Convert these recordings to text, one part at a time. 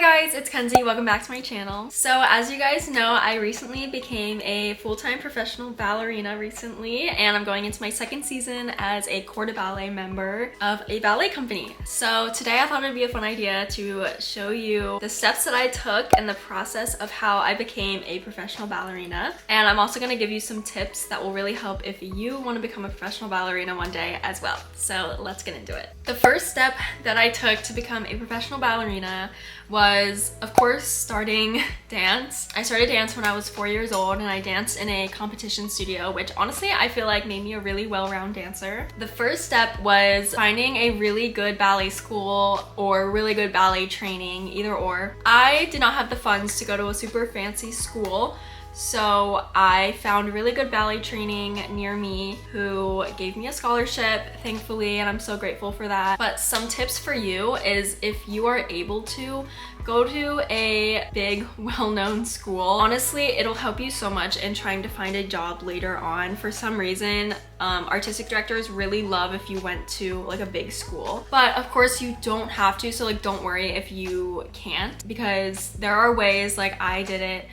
guys, it's Kenzie. Welcome back to my channel. So as you guys know, I recently became a full-time professional ballerina recently, and I'm going into my second season as a corps de ballet member of a ballet company. So today I thought it'd be a fun idea to show you the steps that I took and the process of how I became a professional ballerina. And I'm also going to give you some tips that will really help if you want to become a professional ballerina one day as well. So let's get into it. The first step that I took to become a professional ballerina was, of course, starting dance. I started dance when I was 4 years old, and I danced in a competition studio, which honestly I feel like made me a really well-rounded dancer. The first step was finding a really good ballet school or really good ballet training, either or. I did not have the funds to go to a super fancy school, so I found really good ballet training near me who gave me a scholarship, thankfully, and I'm so grateful for that. But some tips for you is, if you are able to, go to a big, well-known school. Honestly, it'll help you so much in trying to find a job later on. For some reason, artistic directors really love if you went to like a big school. But of course you don't have to, so like don't worry if you can't, because there are ways, like I did it.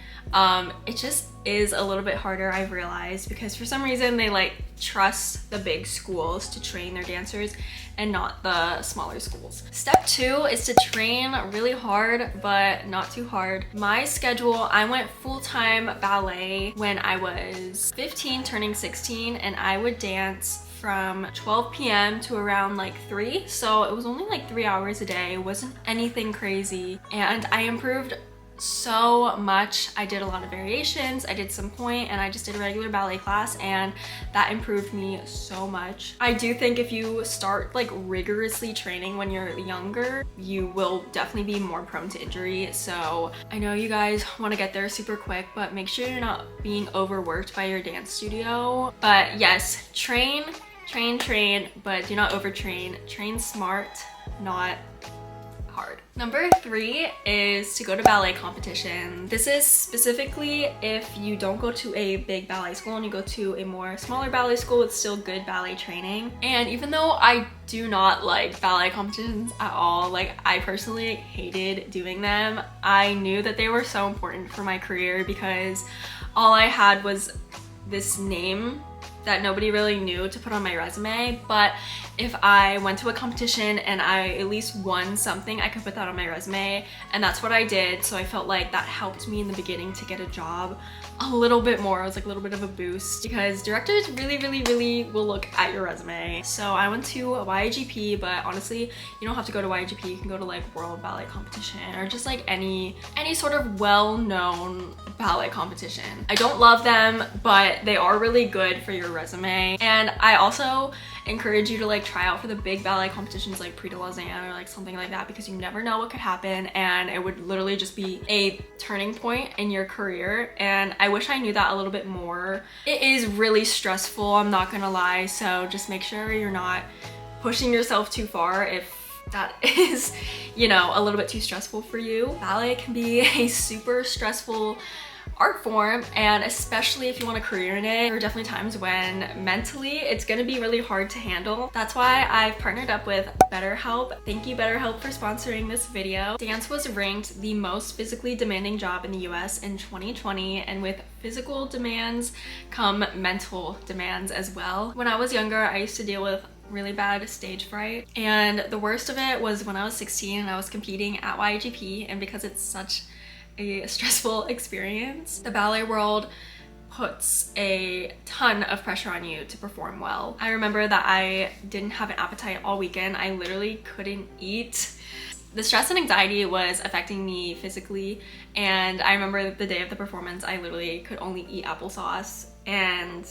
It just is a little bit harder, I've realized, because for some reason they like trust the big schools to train their dancers and not the smaller schools. Step 2 is to train really hard, but not too hard. My schedule, I went full-time ballet when I was 15 turning 16, and I would dance from 12 p.m. to around like 3. So it was only like 3 hours a day. It wasn't anything crazy, and I improved so much. I did a lot of variations, I did some point, and I just did a regular ballet class, and that improved me so much. I do think if you start like rigorously training when you're younger, you will definitely be more prone to injury. So I know you guys want to get there super quick, but make sure you're not being overworked by your dance studio. But yes, train, but do not overtrain. Train smart, not hard. Number 3 is to go to ballet competition. This is specifically if you don't go to a big ballet school and you go to a more smaller ballet school with still good ballet training. And even though I do not like ballet competitions at all, like I personally hated doing them, I knew that they were so important for my career, because all I had was this name that nobody really knew to put on my resume. But if I went to a competition and I at least won something, I could put that on my resume, and that's what I did. So I felt like that helped me in the beginning to get a job a little bit more. It was like a little bit of a boost, because directors really will look at your resume. So I went to a YGP, but honestly, you don't have to go to YGP. You can go to like World Ballet Competition, or just like any sort of well-known ballet competition. I don't love them, but they are really good for your resume. And I also encourage you to like try out for the big ballet competitions like Prix de Lausanne or like something like that, because you never know what could happen, and it would literally just be a turning point in your career. And I wish I knew that a little bit more. It is really stressful, I'm not gonna lie, so just make sure you're not pushing yourself too far if that is, you know, a little bit too stressful for you. Ballet can be a super stressful art form, and especially if you want a career in it, there are definitely times when mentally it's gonna be really hard to handle. That's why I've partnered up with BetterHelp. Thank you, BetterHelp, for sponsoring this video. Dance was ranked the most physically demanding job in the US in 2020, and with physical demands come mental demands as well. When I was younger, I used to deal with really bad stage fright, and the worst of it was when I was 16 and I was competing at YGP, and because it's such a stressful experience, the ballet world puts a ton of pressure on you to perform well. I remember that I didn't have an appetite all weekend. I literally couldn't eat. The stress and anxiety was affecting me physically, and I remember the day of the performance, I literally could only eat applesauce, and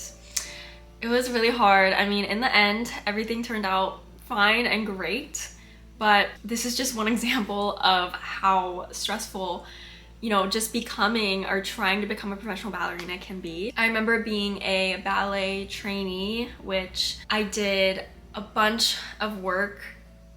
it was really hard. I mean, in the end, everything turned out fine and great, but this is just one example of how stressful, you know, just becoming or trying to become a professional ballerina can be. I remember being a ballet trainee, which I did a bunch of work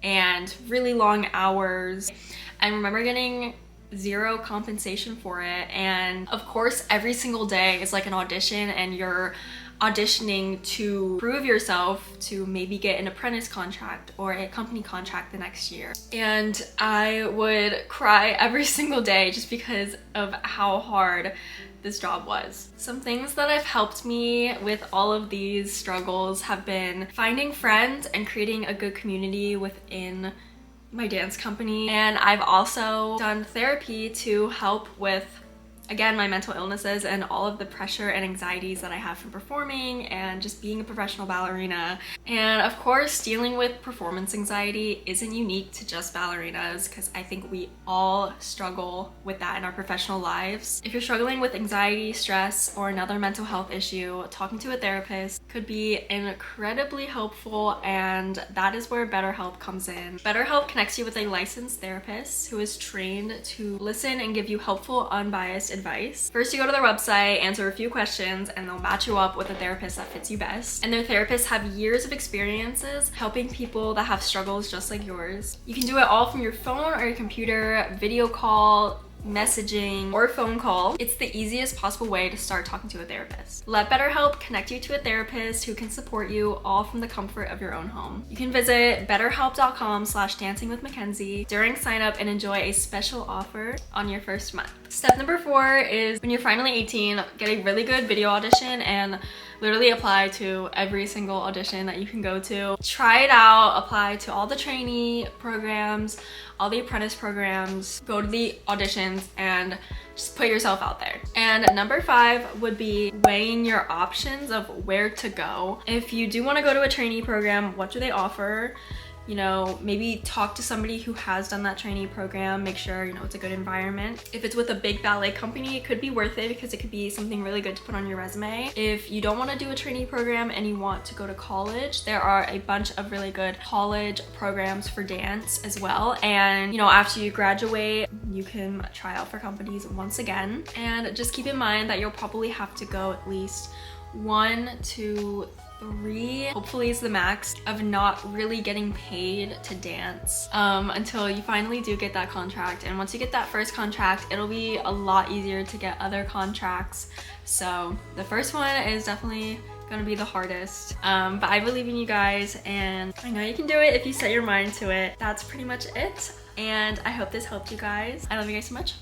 and really long hours. I remember getting zero compensation for it, and of course every single day is like an audition, and you're auditioning to prove yourself to maybe get an apprentice contract or a company contract the next year. And I would cry every single day just because of how hard this job was. Some things that have helped me with all of these struggles have been finding friends and creating a good community within my dance company. And I've also done therapy to help with, again, my mental illnesses and all of the pressure and anxieties that I have from performing and just being a professional ballerina. And of course, dealing with performance anxiety isn't unique to just ballerinas, because I think we all struggle with that in our professional lives. If you're struggling with anxiety, stress, or another mental health issue, talking to a therapist could be incredibly helpful, and that is where BetterHelp comes in. BetterHelp connects you with a licensed therapist who is trained to listen and give you helpful, unbiased advice. First, you go to their website, answer a few questions, and they'll match you up with a therapist that fits you best. And their therapists have years of experiences helping people that have struggles just like yours. You can do it all from your phone or your computer, video call, messaging, or phone call. It's the easiest possible way to start talking to a therapist. Let BetterHelp connect you to a therapist who can support you, all from the comfort of your own home. You can visit betterhelp.com/dancingwithmackenzie during sign up and enjoy a special offer on your first month. Step number 4 is when you're finally 18, get a really good video audition and literally apply to every single audition that you can go to. Try it out, apply to all the trainee programs, all the apprentice programs, go to the auditions, and just put yourself out there. And number 5 would be weighing your options of where to go. If you do want to go to a trainee program, what do they offer? You know, maybe talk to somebody who has done that trainee program, make sure, you know, it's a good environment. If it's with a big ballet company, it could be worth it because it could be something really good to put on your resume. If you don't want to do a trainee program and you want to go to college, there are a bunch of really good college programs for dance as well. And, you know, after you graduate, you can try out for companies once again. And just keep in mind that you'll probably have to go at least 1 to 3, hopefully is the max, of not really getting paid to dance until you finally do get that contract. And once you get that first contract, it'll be a lot easier to get other contracts. So the first one is definitely gonna be the hardest, but I believe in you guys and I know you can do it if you set your mind to it. That's pretty much it, and I hope this helped you guys. I love you guys so much.